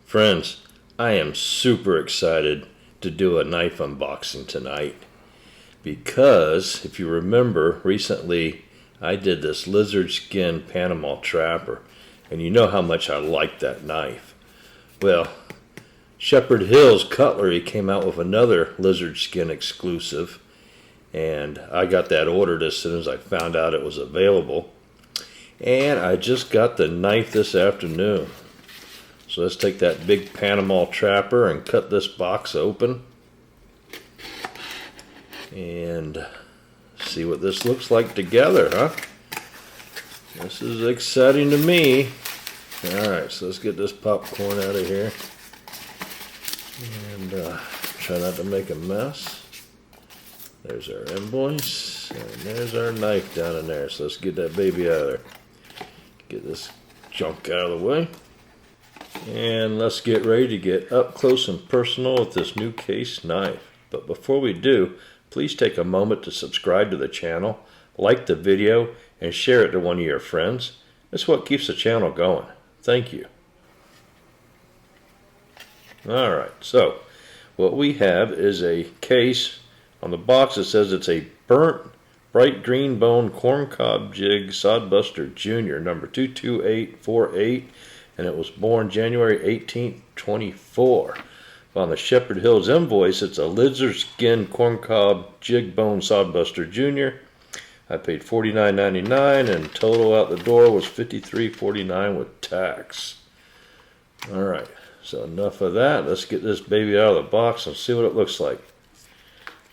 Friends, I am super excited to do a knife unboxing tonight because if you remember recently I did this lizard skin Panama trapper, and you know how much I like that knife. Well, Shepard Hills Cutlery came out with another lizard skin exclusive, and I got that ordered as soon as I found out it was available, and I just got the knife this afternoon. So let's take that big Panama trapper and cut this box open and see what this looks like together, huh? This is exciting to me. Alright, so let's get this popcorn out of here and try not to make a mess. There's our invoice, and there's our knife down in there. So let's get that baby out of there. Get this junk out of the way. And let's get ready to get up close and personal with this new case knife. But before we do, please take a moment to subscribe to the channel, like the video, and share it to one of your friends. That's what keeps the channel going. Thank you. Alright, so what we have is a case. On the box it says it's a burnt bright green bone corncob jig Sodbuster Jr. number 22848. And it was born January 18th, 24. On the Shepard Hills invoice, it's a lizard skin corncob jig bone Sodbuster Jr. I paid $49.99, and total out the door was $53.49 with tax. Alright, so enough of that. Let's get this baby out of the box and see what it looks like.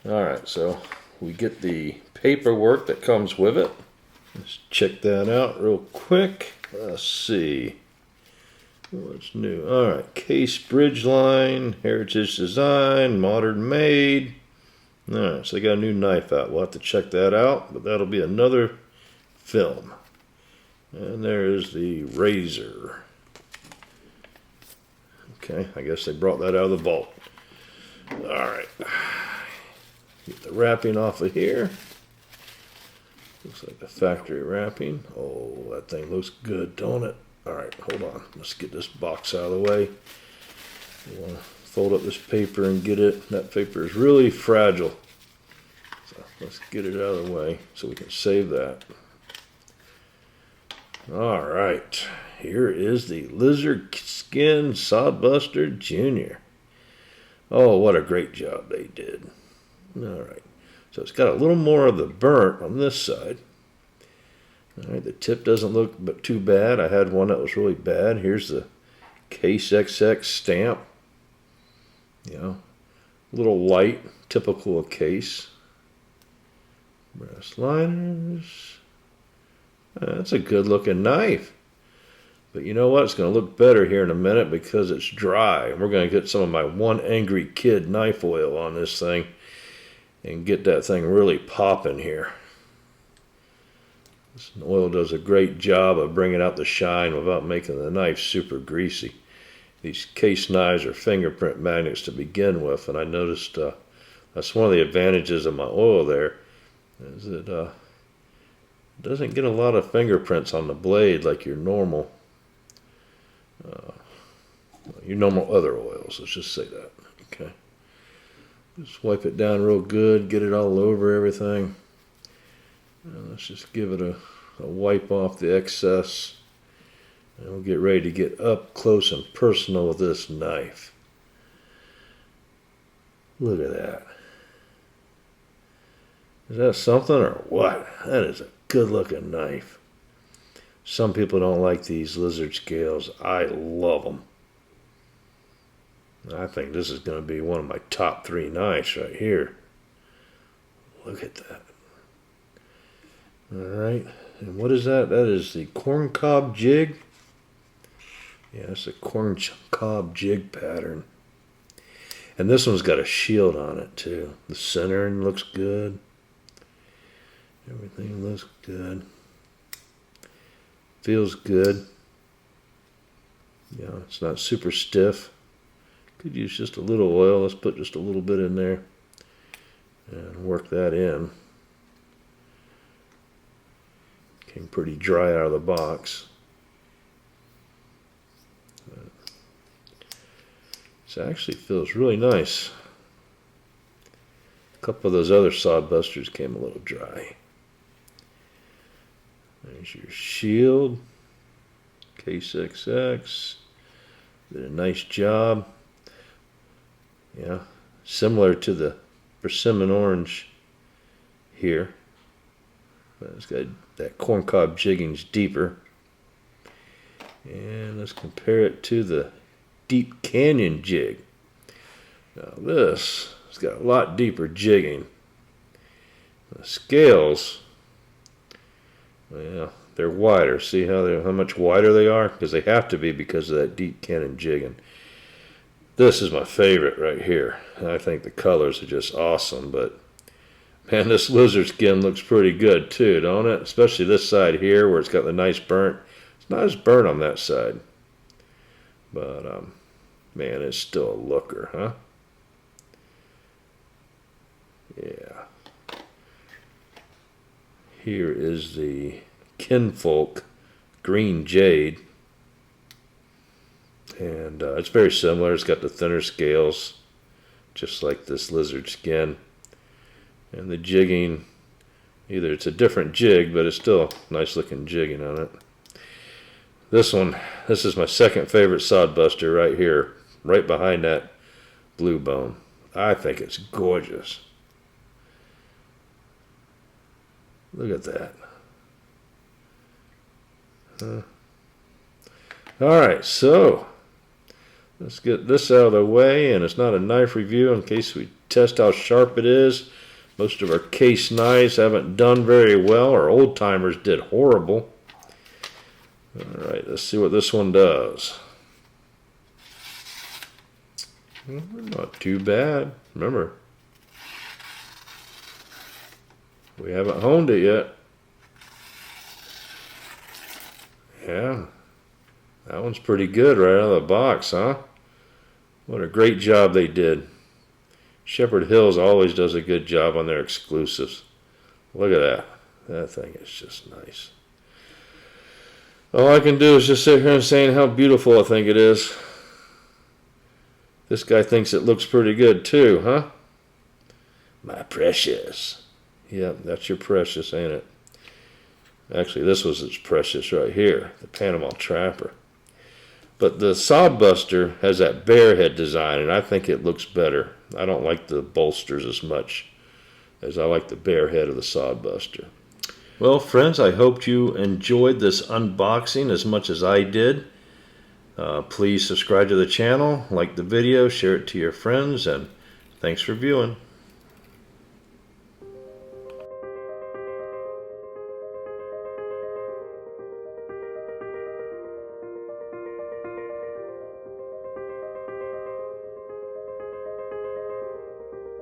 Alright, so we get the paperwork that comes with it. Let's check that out real quick. Let's see. What's new? Alright, case bridge line, heritage design, modern made. Alright, so they got a new knife out. We'll have to check that out, but that'll be another film. And there's the razor. Okay, I guess they brought that out of the vault. Alright, get the wrapping off of here. Looks like the factory wrapping. Oh, that thing looks good, don't it? Alright, hold on. Let's get this box out of the way. You want to fold up this paper and get it. That paper is really fragile. So let's get it out of the way so we can save that. Alright, here is the lizard skin Sodbuster Jr. Oh, what a great job they did. Alright, so it's got a little more of the burnt on this side. Alright, the tip doesn't look too bad. I had one that was really bad. Here's the Case XX stamp. You know, a little light, typical of Case. Brass liners. That's a good looking knife. But you know what? It's going to look better here in a minute because it's dry. And we're going to get some of my One Angry Kid knife oil on this thing and get that thing really popping here. This oil does a great job of bringing out the shine without making the knife super greasy. These case knives are fingerprint magnets to begin with, and I noticed that's one of the advantages of my oil there, is it doesn't get a lot of fingerprints on the blade like your normal other oils. Let's just say that. Okay. Just wipe it down real good, get it all over everything. Let's just give it a wipe off the excess, and we'll get ready to get up close and personal with this knife. Look at that. Is that something or what? That is a good looking knife. Some people don't like these lizard scales. I love them. I think this is going to be one of my top 3 knives right here. Look at that. Alright, and what is that? That is the corncob jig. Yeah, it's a corncob jig pattern. And this one's got a shield on it too. The centering looks good. Everything looks good. Feels good. Yeah, it's not super stiff. Could use just a little oil. Let's put just a little bit in there and work that in. Came pretty dry out of the box. This actually feels really nice. A couple of those other Sodbusters came a little dry. There's your shield. Case XX. Did a nice job. Yeah, similar to the Persimmon orange here. But it's got that corncob jigging's deeper. And let's compare it to the Deep Canyon jig. Now this has got a lot deeper jigging. The scales, well, they're wider. See how much wider they are? Because they have to be because of that Deep Canyon jigging. This is my favorite right here. I think the colors are just awesome, but man, this lizard skin looks pretty good too, don't it? Especially this side here where it's got the nice burnt. It's not as burnt on that side. But, man, it's still a looker, huh? Yeah. Here is the Kinfolk Green Jade. And it's very similar. It's got the thinner scales, just like this lizard skin. And the jigging, either it's a different jig, but it's still nice looking jigging on it. This is my second favorite Sodbuster right here, right behind that blue bone. I think it's gorgeous. Look at that. Alright, so let's get this out of the way, and it's not a knife review in case we test how sharp it is. Most of our case knives haven't done very well. Our old timers did horrible. Alright, let's see what this one does. Not too bad. Remember, we haven't honed it yet. Yeah, that one's pretty good right out of the box, huh? What a great job they did. Shepard Hills always does a good job on their exclusives. Look at that. That thing is just nice. All I can do is just sit here and say how beautiful I think it is. This guy thinks it looks pretty good too, huh? My precious. Yep, that's your precious, ain't it? Actually, this was its precious right here, the Panama Trapper. But the Sodbuster has that bear head design, and I think it looks better. I don't like the bolsters as much as I like the bear head of the Sodbuster. Well, friends, I hope you enjoyed this unboxing as much as I did. Please subscribe to the channel, like the video, share it to your friends, and thanks for viewing.